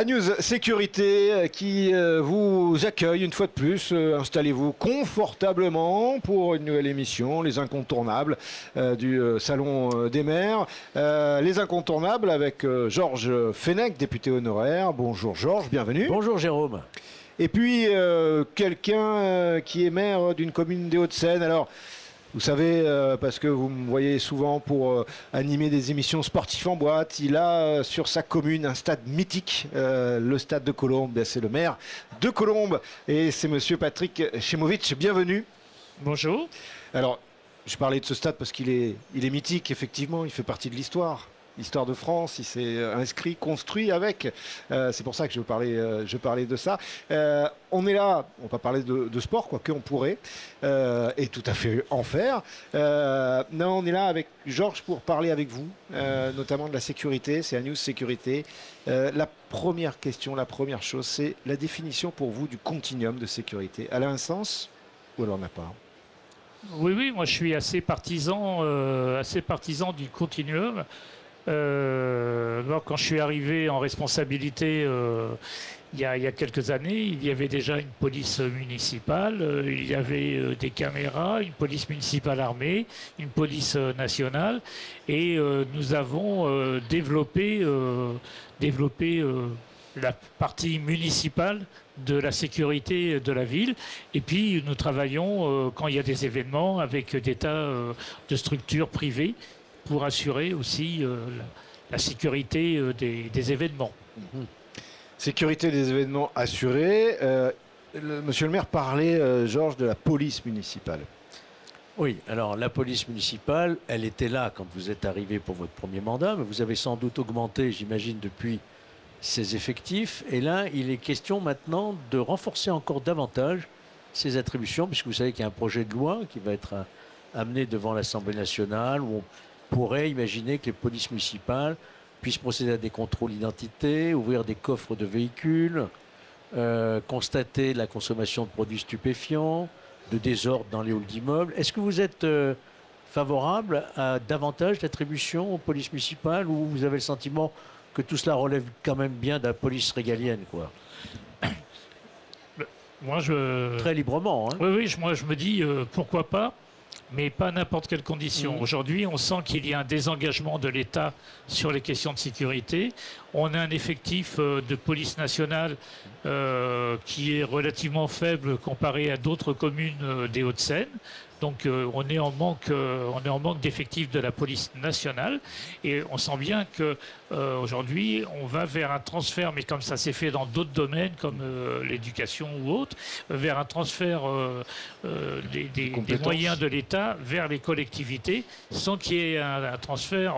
News Sécurité qui vous accueille une fois de plus. Installez-vous confortablement pour une nouvelle émission, les incontournables du Salon des maires. Les incontournables avec Georges Fenech, député honoraire. Bonjour Georges, bienvenue. Bonjour Jérôme. Et puis quelqu'un qui est maire d'une commune des Hauts-de-Seine. Alors, vous savez, parce que vous me voyez souvent pour animer des émissions sportives en boîte, il a sur sa commune un stade mythique, le stade de Colombes. C'est le maire de Colombes et c'est monsieur Patrick Chemovitch. Bienvenue. Bonjour. Alors, je parlais de ce stade parce qu'il est mythique, effectivement, il fait partie de l'histoire de France, il s'est inscrit, construit avec. C'est pour ça que je parlais de ça. On est là, on va parler de sport, quoique on pourrait, et tout à fait en faire. Non, on est là avec Georges pour parler avec vous, notamment de la sécurité, c'est News Sécurité. La première question, la première chose, c'est la définition pour vous du continuum de sécurité. Elle a un sens ou elle n'en a pas ? Oui, moi je suis assez partisan du continuum. Quand je suis arrivé en responsabilité il y a quelques années, il y avait déjà une police municipale, il y avait des caméras, une police municipale armée, une police nationale, et nous avons développé la partie municipale de la sécurité de la ville. Et puis nous travaillons quand il y a des événements avec des tas de structures privées pour assurer aussi la sécurité des événements. Sécurité des événements assurée. Monsieur le maire parlait, Georges, de la police municipale. Oui, alors la police municipale, elle était là quand vous êtes arrivé pour votre premier mandat, mais vous avez sans doute augmenté, j'imagine, depuis ses effectifs. Et là, il est question maintenant de renforcer encore davantage ses attributions, puisque vous savez qu'il y a un projet de loi qui va être amené devant l'Assemblée nationale, où on pourrait imaginer que les polices municipales puissent procéder à des contrôles d'identité, ouvrir des coffres de véhicules, constater la consommation de produits stupéfiants, de désordre dans les halls d'immeubles. Est-ce que vous êtes favorable à davantage d'attributions aux polices municipales, ou vous avez le sentiment que tout cela relève quand même bien de la police régalienne, quoi? Moi, Très librement. Hein. Oui, moi je me dis pourquoi pas, mais pas à n'importe quelle condition. Aujourd'hui, on sent qu'il y a un désengagement de l'État sur les questions de sécurité. On a un effectif de police nationale qui est relativement faible comparé à d'autres communes des Hauts-de-Seine. Donc on est en manque d'effectifs de la police nationale, et on sent bien que aujourd'hui on va vers un transfert, mais comme ça s'est fait dans d'autres domaines comme l'éducation ou autre, vers un transfert des moyens de l'État vers les collectivités, sans qu'il y ait un transfert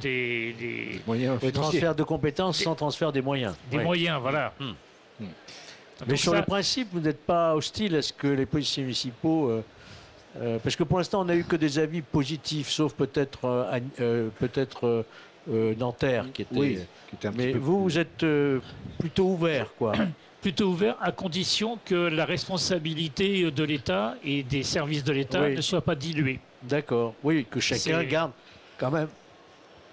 des moyens financiers. Transfert de compétences sans transfert des moyens. Des moyens, voilà. Mais sur le principe, vous n'êtes pas hostile à ce que les policiers municipaux... parce que pour l'instant, on n'a eu que des avis positifs, sauf peut-être Nanterre, qui était un petit peu vous êtes plutôt ouvert, quoi. Plutôt ouvert, à condition que la responsabilité de l'État et des services de l'État ne soit pas diluée. D'accord. Oui, que chacun garde quand même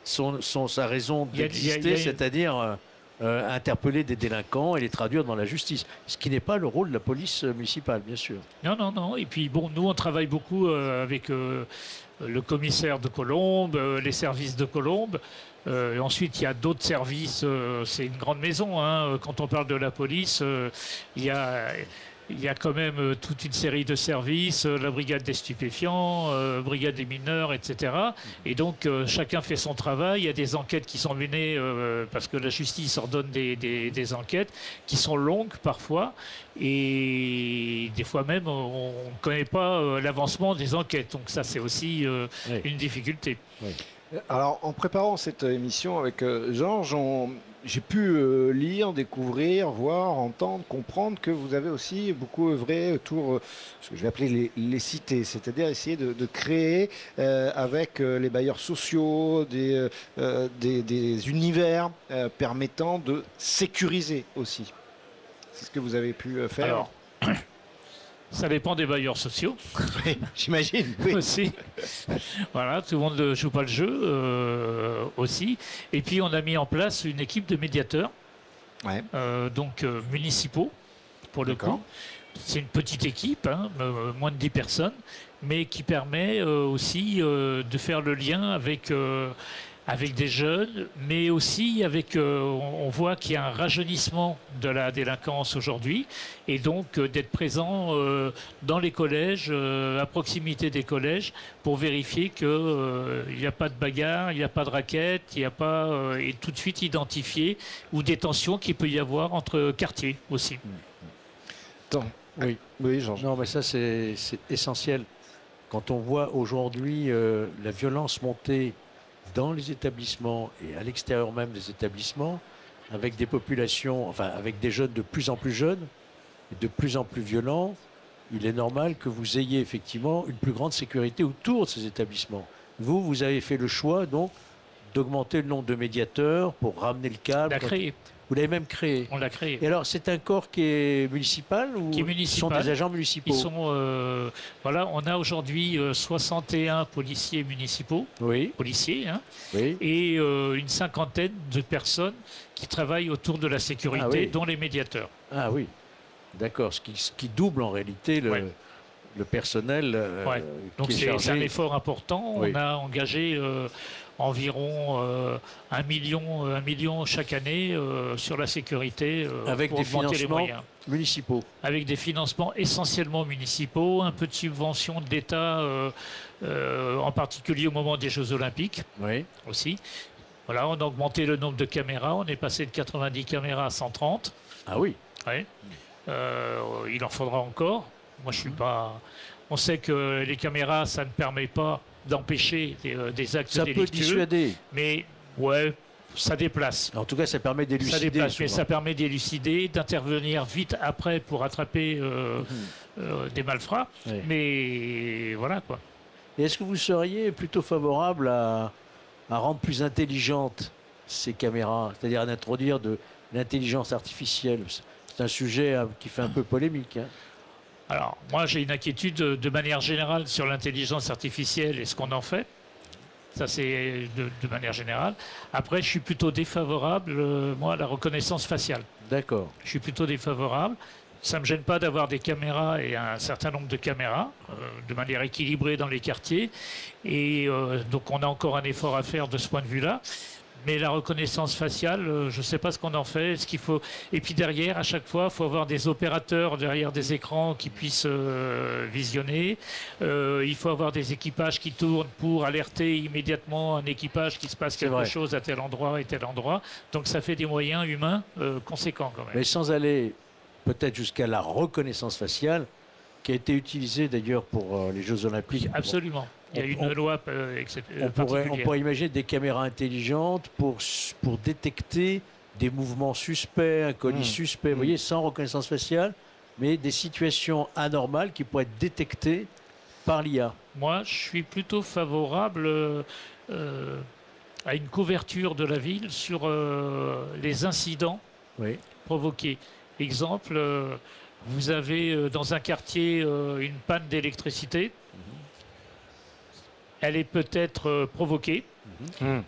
sa raison d'exister, c'est-à-dire interpeller des délinquants et les traduire dans la justice. Ce qui n'est pas le rôle de la police municipale, bien sûr. Non. Et puis, bon, nous, on travaille beaucoup avec le commissaire de Colombes, les services de Colombes. Et ensuite, il y a d'autres services. C'est une grande maison. Hein. Quand on parle de la police, il y a quand même toute une série de services, la brigade des stupéfiants, brigade des mineurs, etc. Et donc, chacun fait son travail. Il y a des enquêtes qui sont menées, parce que la justice ordonne des enquêtes qui sont longues parfois. Et des fois même, on ne connaît pas l'avancement des enquêtes. Donc ça, c'est aussi une difficulté. Oui. Alors, en préparant cette émission avec Georges, j'ai pu lire, découvrir, voir, entendre, comprendre que vous avez aussi beaucoup œuvré autour ce que je vais appeler les cités, c'est-à-dire essayer de créer avec les bailleurs sociaux des univers permettant de sécuriser aussi. C'est ce que vous avez pu faire. Alors, ça dépend des bailleurs sociaux. Oui, j'imagine. Oui. Aussi. Voilà, tout le monde ne joue pas le jeu aussi. Et puis on a mis en place une équipe de médiateurs Ouais. donc municipaux, pour le D'accord. coup. C'est une petite équipe, hein, moins de 10 personnes, mais qui permet aussi de faire le lien avec des jeunes, mais aussi avec, on voit qu'il y a un rajeunissement de la délinquance aujourd'hui, et donc d'être présent dans les collèges, à proximité des collèges, pour vérifier qu'il n'y a pas de bagarre, il n'y a pas de raquette, il n'y a pas, et tout de suite identifier, ou des tensions qu'il peut y avoir entre quartiers aussi. Attends. Oui. Oui, Georges. Non, mais ça, c'est essentiel. Quand on voit aujourd'hui la violence monter dans les établissements et à l'extérieur même des établissements, avec des populations, enfin, avec des jeunes de plus en plus jeunes et de plus en plus violents, il est normal que vous ayez effectivement une plus grande sécurité autour de ces établissements. Vous, vous avez fait le choix, donc, d'augmenter le nombre de médiateurs pour ramener le calme. On l'a créé. Vous l'avez même créé. On l'a créé. Et alors, c'est un corps qui est municipal ou Qui est ce sont municipal. des agents municipaux? Ils sont, voilà, on a aujourd'hui 61 policiers municipaux, Oui, policiers, hein, oui. et une cinquantaine de personnes qui travaillent autour de la sécurité, Ah oui. dont les médiateurs. Ah oui, d'accord. Ce qui double en réalité Ouais. le personnel Ouais. Donc qui est c'est un chargé. effort important. Oui. On a engagé environ 1 million chaque année sur la sécurité Avec pour des augmenter les financements moyens. municipaux. Avec des financements essentiellement municipaux, un peu de subventions de l'État, en particulier au moment des Jeux Olympiques Oui. aussi. Voilà, on a augmenté le nombre de caméras, on est passé de 90 caméras à 130. Ah oui. Ouais. Il en faudra encore. Moi, je suis pas. On sait que les caméras, ça ne permet pas d'empêcher des actes Ça peut délictueux, dissuader. mais ouais, ça déplace. En tout cas, ça permet Ça d'élucider. déplace, mais souvent. ça permet d'élucider, d'intervenir vite après pour attraper des malfrats. Oui. Mais voilà quoi. Et est-ce que vous seriez plutôt favorable à rendre plus intelligentes ces caméras, c'est-à-dire à introduire de l'intelligence artificielle? C'est un sujet qui fait un peu polémique. Hein. Alors, moi, j'ai une inquiétude de manière générale sur l'intelligence artificielle et ce qu'on en fait. Ça, c'est de manière générale. Après, je suis plutôt défavorable, moi, à la reconnaissance faciale. D'accord. Je suis plutôt défavorable. Ça ne me gêne pas d'avoir des caméras et un certain nombre de caméras de manière équilibrée dans les quartiers. Et donc, on a encore un effort à faire de ce point de vue-là. Mais la reconnaissance faciale, je ne sais pas ce qu'on en fait. Ce qu'il faut. Et puis derrière, à chaque fois, il faut avoir des opérateurs derrière des écrans qui puissent visionner. Il faut avoir des équipages qui tournent pour alerter immédiatement un équipage qui se passe C'est quelque vrai. chose à tel endroit et tel endroit. Donc ça fait des moyens humains conséquents quand même. Mais sans aller peut-être jusqu'à la reconnaissance faciale, qui a été utilisée d'ailleurs pour les Jeux Olympiques. Absolument. Il y a une loi On pourrait particulière. imaginer des caméras intelligentes pour détecter des mouvements suspects, un colis suspect, vous voyez, sans reconnaissance faciale, mais des situations anormales qui pourraient être détectées par l'IA. Moi, je suis plutôt favorable à une couverture de la ville sur les incidents Oui. provoqués. Exemple, vous avez dans un quartier une panne d'électricité. Elle est peut-être provoquée. Mmh.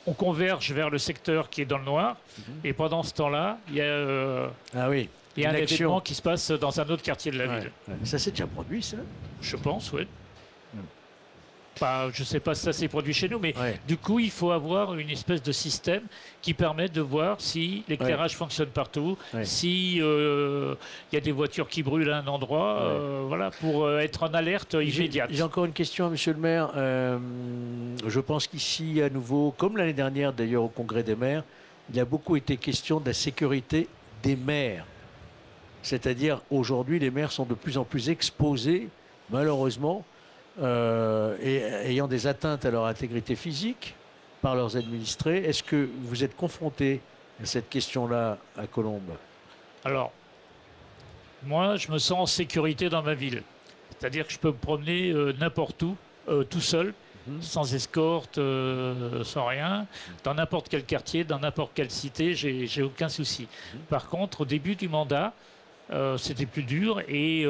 On converge vers le secteur qui est dans le noir. Et pendant ce temps-là, il y a Ah oui. un Une action. événement qui se passe dans un autre quartier de la Ouais, ville. ouais. Ça s'est déjà produit, ça? Je pense, oui. Je ne sais pas si ça s'est produit chez nous, mais Ouais. du coup, il faut avoir une espèce de système qui permet de voir si l'éclairage fonctionne partout, Ouais. si il y a des voitures qui brûlent à un endroit, voilà, pour être en alerte immédiate. J'ai encore une question à Monsieur le maire. Je pense qu'ici, à nouveau, comme l'année dernière d'ailleurs au Congrès des maires, il a beaucoup été question de la sécurité des maires. C'est-à-dire, aujourd'hui, les maires sont de plus en plus exposés, malheureusement, et ayant des atteintes à leur intégrité physique par leurs administrés. Est-ce que vous êtes confronté à cette question-là à Colombes? Alors, moi, je me sens en sécurité dans ma ville. C'est-à-dire que je peux me promener n'importe où, tout seul, sans escorte, sans rien, dans n'importe quel quartier, dans n'importe quelle cité, j'ai aucun souci. Par contre, au début du mandat, c'était plus dur et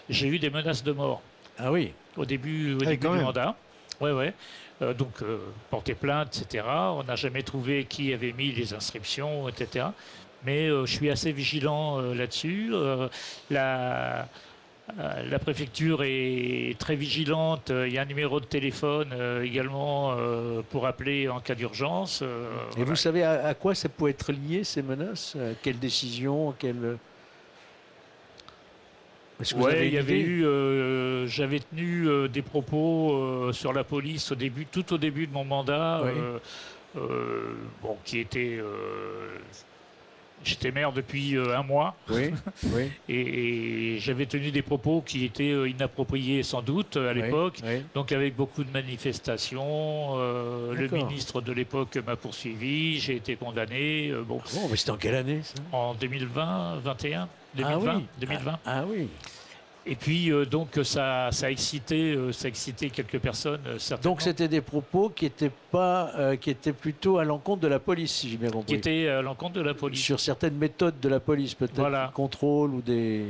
j'ai eu des menaces de mort Ah oui. au début quand du même. mandat. ouais. Donc, porter plainte, etc. On n'a jamais trouvé qui avait mis les inscriptions, etc. Mais je suis assez vigilant là-dessus. La préfecture est très vigilante. Il y a un numéro de téléphone également pour appeler en cas d'urgence. Et Voilà. vous savez à quoi ça peut être lié, ces menaces? À quelle décision? Est-ce que vous avez Ouais, il une y avait idée? eu, j'avais tenu des propos sur la police tout au début de mon mandat, Oui. bon, qui était, j'étais maire depuis un mois Oui, oui. et j'avais tenu des propos qui étaient inappropriés sans doute à l'époque. Oui. Donc avec beaucoup de manifestations, le D'accord. ministre de l'époque m'a poursuivi, j'ai été condamné. Bon, Bon, mais c'était en quelle année, ça? en 2020, 21, 2020, Ah oui. 2020. Ah oui. Et puis donc ça a excité quelques personnes certainement. Donc c'était des propos qui étaient pas, qui étaient plutôt à l'encontre de la police, si j'ai bien qui compris. étaient à l'encontre de la police. Sur certaines méthodes de la police, peut-être, Voilà. du contrôle ou des.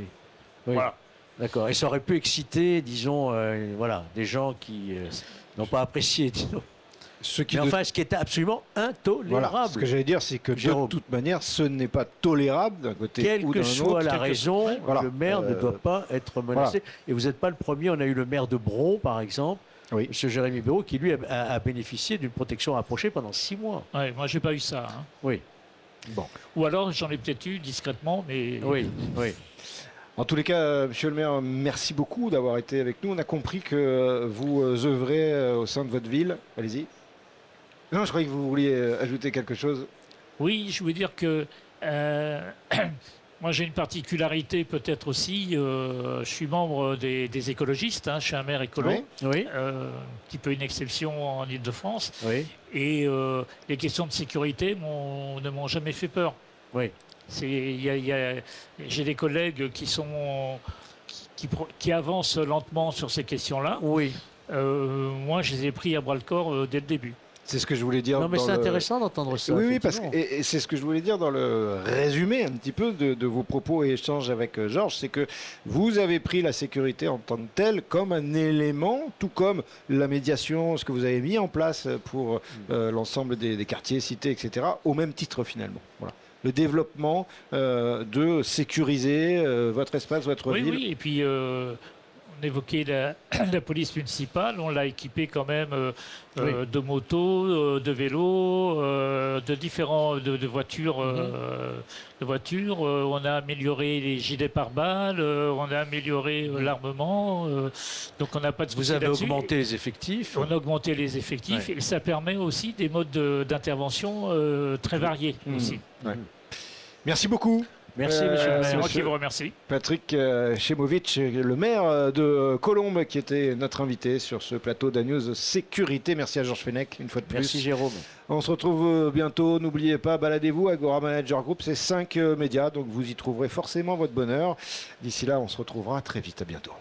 Oui. Voilà. D'accord. Et ça aurait pu exciter, disons, voilà, des gens qui n'ont pas apprécié, disons. Ce qui Mais de- enfin, ce qui était absolument intolérable. Voilà, ce que j'allais dire, c'est que Jérôme. de toute manière, ce n'est pas tolérable d'un côté Quelle ou d'un que soit autre. la raison, Voilà. le maire ne doit pas être menacé. Et vous n'êtes pas le premier. On a eu le maire de Bron, par exemple, Oui. M. Jérémy Béraud, qui lui a bénéficié d'une protection rapprochée pendant 6 mois. Ouais, moi j'ai pas eu ça. Hein. Oui, Bon. Ou alors j'en ai peut-être eu discrètement, mais oui, oui. En tous les cas, monsieur le maire, merci beaucoup d'avoir été avec nous. On a compris que vous œuvrez au sein de votre ville. Allez-y. Non, je croyais que vous vouliez ajouter quelque chose. Oui, je veux dire que moi j'ai une particularité peut-être aussi. Je suis membre des écologistes. Hein, je suis un maire écolo. Oui. Oui, Un petit peu une exception en Ile-de-France. oui, Et les questions de sécurité ne m'ont jamais fait peur. oui. J'ai des collègues qui avancent lentement sur ces questions-là. Oui. Moi, je les ai pris à bras le corps dès le début. C'est ce que je voulais dire. Non, mais dans c'est le- intéressant d'entendre ça. Oui, oui, parce que effectivement. et c'est ce que je voulais dire dans le résumé un petit peu de vos propos et échanges avec Georges, c'est que vous avez pris la sécurité en tant que telle comme un élément, tout comme la médiation, ce que vous avez mis en place pour l'ensemble des quartiers, cités, etc., au même titre finalement. Voilà. Le développement de sécuriser votre espace, votre Oui, ville. oui. Et puis, on évoquait la police municipale. On l'a équipée quand même de motos, de vélos, de différents de voitures. De voitures. On a amélioré les gilets pare-balles. On a amélioré l'armement. Donc, on n'a pas de souci Vous avez là-dessus. augmenté les effectifs. On a augmenté les effectifs Ouais. et ça permet aussi des modes d'intervention très variés aussi. Ouais. Merci beaucoup. Merci, monsieur le C'est maire. moi qui vous remercie. Patrick Chemovic, le maire de Colombes, qui était notre invité sur ce plateau d'Agnews Sécurité. Merci à Georges Fenech, une fois de plus. Merci, Jérôme. On se retrouve bientôt. N'oubliez pas, baladez-vous. Agora Manager Group, c'est 5 médias, donc vous y trouverez forcément votre bonheur. D'ici là, on se retrouvera très vite. À bientôt.